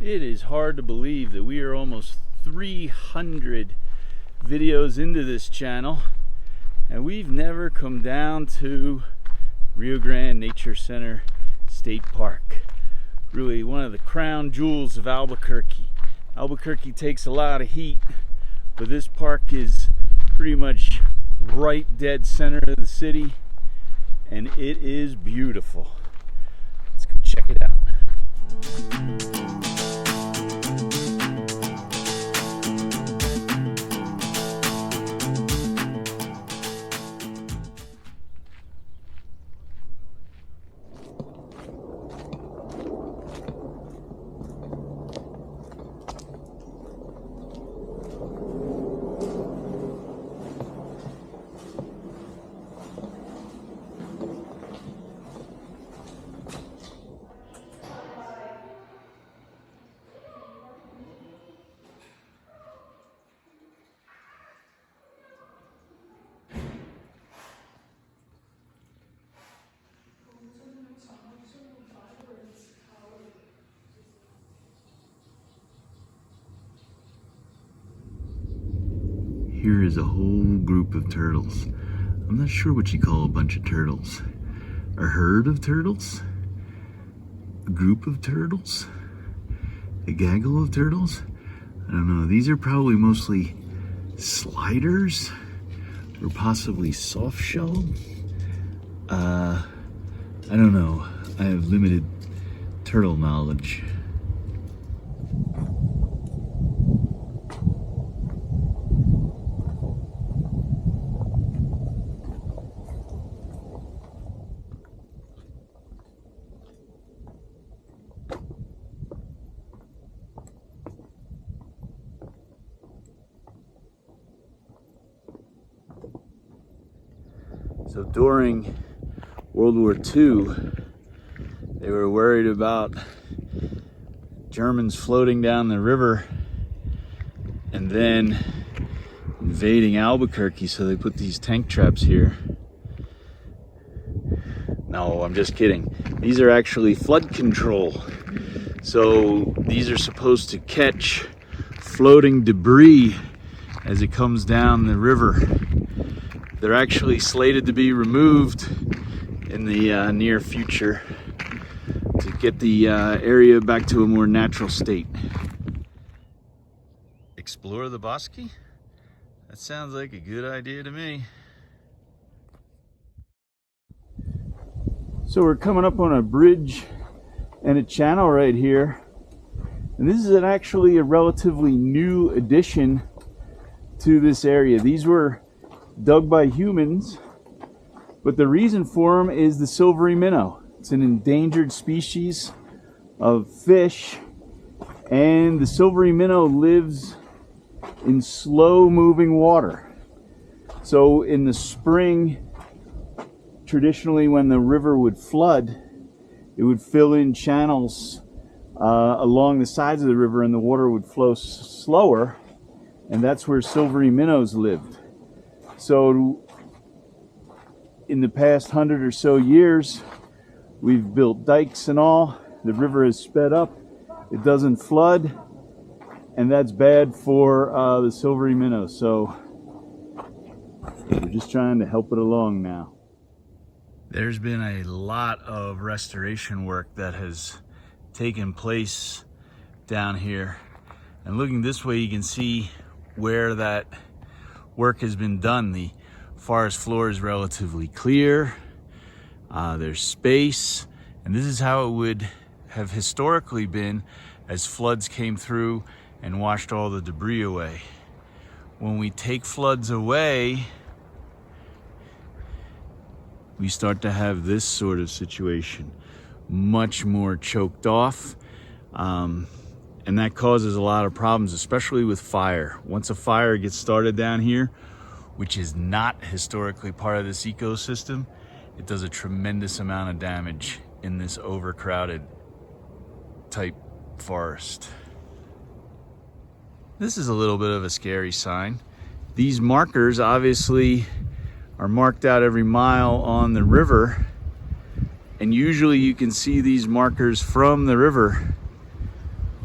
It is hard to believe that we are almost 300 videos into this channel and we've never come down to Rio Grande Nature Center State Park. Really one of the crown jewels of Albuquerque. Albuquerque takes a lot of heat, but this park is pretty much right dead center of the city and it is beautiful. Let's go check it out. Here is a whole group of turtles. I'm not sure what you call a bunch of turtles. A herd of turtles? A group of turtles? A gaggle of turtles? I don't know. These are probably mostly sliders or possibly soft-shelled. I don't know. I have limited turtle knowledge. So during World War II, they were worried about Germans floating down the river and then invading Albuquerque, so they put these tank traps here. No, I'm just kidding. These are actually flood control. So these are supposed to catch floating debris as it comes down the river. They're actually slated to be removed in the near future to get the area back to a more natural state. Explore the Bosque? That sounds like a good idea to me. So we're coming up on a bridge and a channel right here. And this is actually a relatively new addition to this area. These were dug by humans, but the reason for them is the silvery minnow. It's an endangered species of fish, and the silvery minnow lives in slow moving water. So in the spring, traditionally when the river would flood, it would fill in channels along the sides of the river and the water would flow slower, and that's where silvery minnows lived. So in the past 100 or so years, we've built dikes and all. The river has sped up. It doesn't flood, and that's bad for the silvery minnow. So we're just trying to help it along now. There's been a lot of restoration work that has taken place down here. And looking this way, you can see where that work has been done. The forest floor is relatively clear. There's space, and this is how it would have historically been as floods came through and washed all the debris away. When we take floods away, we start to have this sort of situation, much more choked off. And that causes a lot of problems, especially with fire. Once a fire gets started down here, which is not historically part of this ecosystem, it does a tremendous amount of damage in this overcrowded type forest. This is a little bit of a scary sign. These markers obviously are marked out every mile on the river, and usually you can see these markers from the river.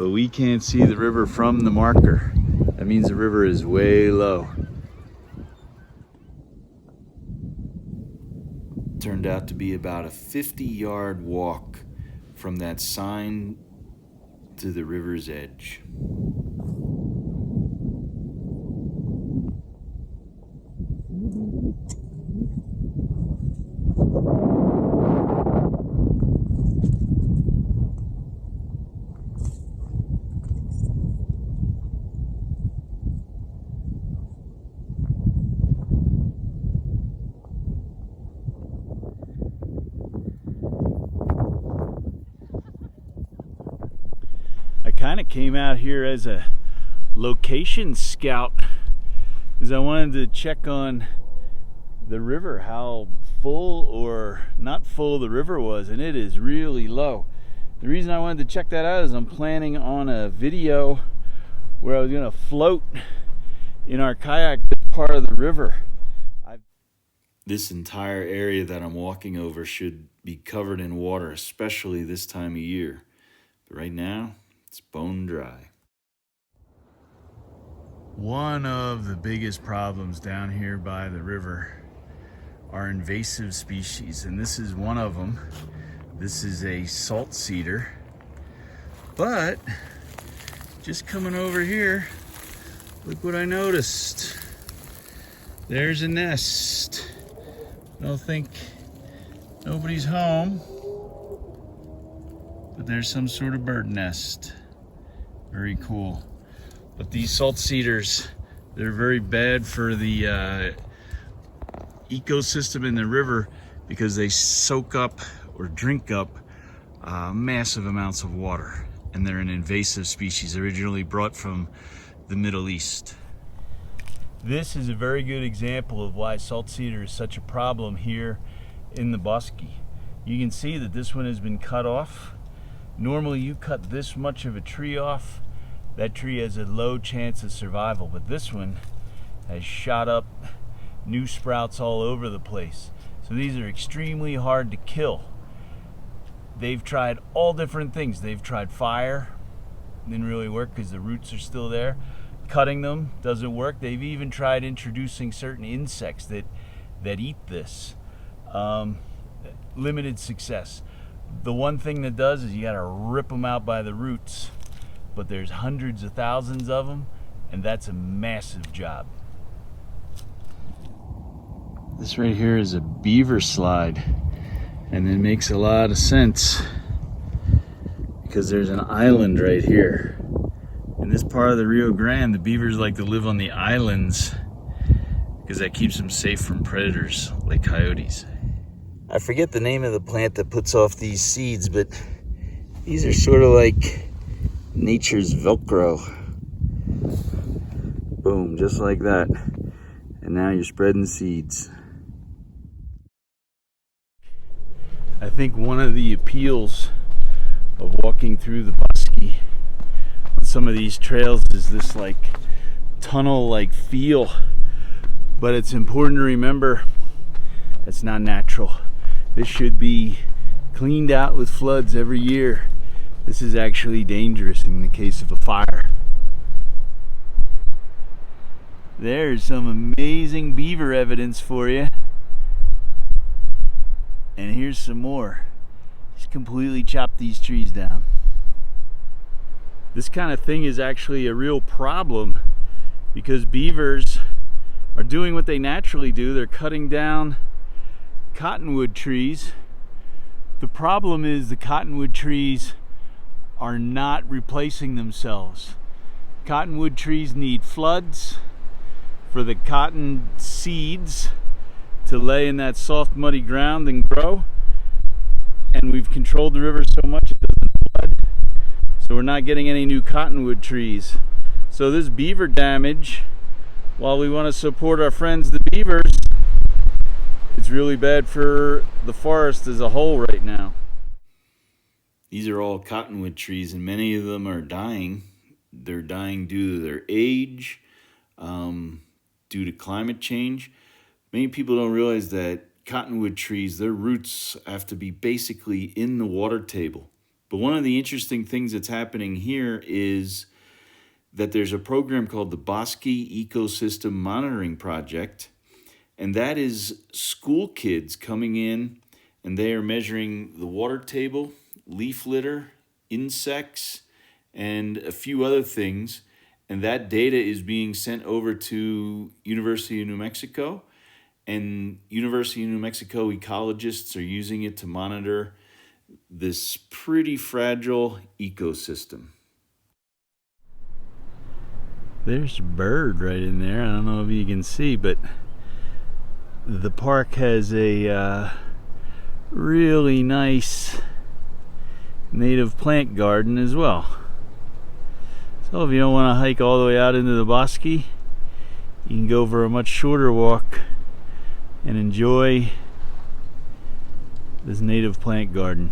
but we can't see the river from the marker. That means the river is way low. Turned out to be about a 50-yard walk from that sign to the river's edge. I kind of came out here as a location scout because I wanted to check on the river, how full or not full the river was, and it is really low. The reason I wanted to check that out is I'm planning on a video where I was going to float in our kayak this part of the river. This entire area that I'm walking over should be covered in water, especially this time of year. But right now, it's bone dry. One of the biggest problems down here by the river are invasive species, and this is one of them. This is a salt cedar. But just coming over here, look what I noticed. There's a nest. I don't think nobody's home, but there's some sort of bird nest. Very cool. But these salt cedars, they're very bad for the ecosystem in the river because they soak up or drink up massive amounts of water, and they're an invasive species originally brought from the Middle East. This is a very good example of why salt cedar is such a problem here in the Bosque. You can see that this one has been cut off. Normally you cut this much of a tree off, that tree has a low chance of survival, but this one has shot up new sprouts all over the place. So these are extremely hard to kill. They've tried all different things. They've tried fire, didn't really work because the roots are still there. Cutting them doesn't work. They've even tried introducing certain insects that eat this. Limited success. The one thing that does is you gotta rip them out by the roots, but there's hundreds of thousands of them, and that's a massive job. This right here is a beaver slide, and it makes a lot of sense because there's an island right here. In this part of the Rio Grande, the beavers like to live on the islands because that keeps them safe from predators like coyotes. I forget the name of the plant that puts off these seeds, but these are sort of like nature's Velcro. Boom, just like that. And now you're spreading seeds. I think one of the appeals of walking through the Bosque on some of these trails is this like tunnel-like feel. But it's important to remember it's not natural. This should be cleaned out with floods every year. This is actually dangerous in the case of a fire. There's some amazing beaver evidence for you. And here's some more. Just completely chop these trees down. This kind of thing is actually a real problem because beavers are doing what they naturally do. They're cutting down cottonwood trees. The problem is the cottonwood trees are not replacing themselves. Cottonwood trees need floods for the cotton seeds to lay in that soft muddy ground and grow, and we've controlled the river so much it doesn't flood, so we're not getting any new cottonwood trees. So this beaver damage, while we want to support our friends the beavers, it's really bad for the forest as a whole right now. These are all cottonwood trees, and many of them are dying. They're dying due to their age, due to climate change. Many people don't realize that cottonwood trees, their roots have to be basically in the water table. But one of the interesting things that's happening here is that there's a program called the Bosque Ecosystem Monitoring Project, and that is school kids coming in and they are measuring the water table, leaf litter, insects, and a few other things. And that data is being sent over to University of New Mexico, and University of New Mexico ecologists are using it to monitor this pretty fragile ecosystem. There's a bird right in there. I don't know if you can see, but the park has a really nice native plant garden as well. So if you don't want to hike all the way out into the bosque, you can go for a much shorter walk and enjoy this native plant garden.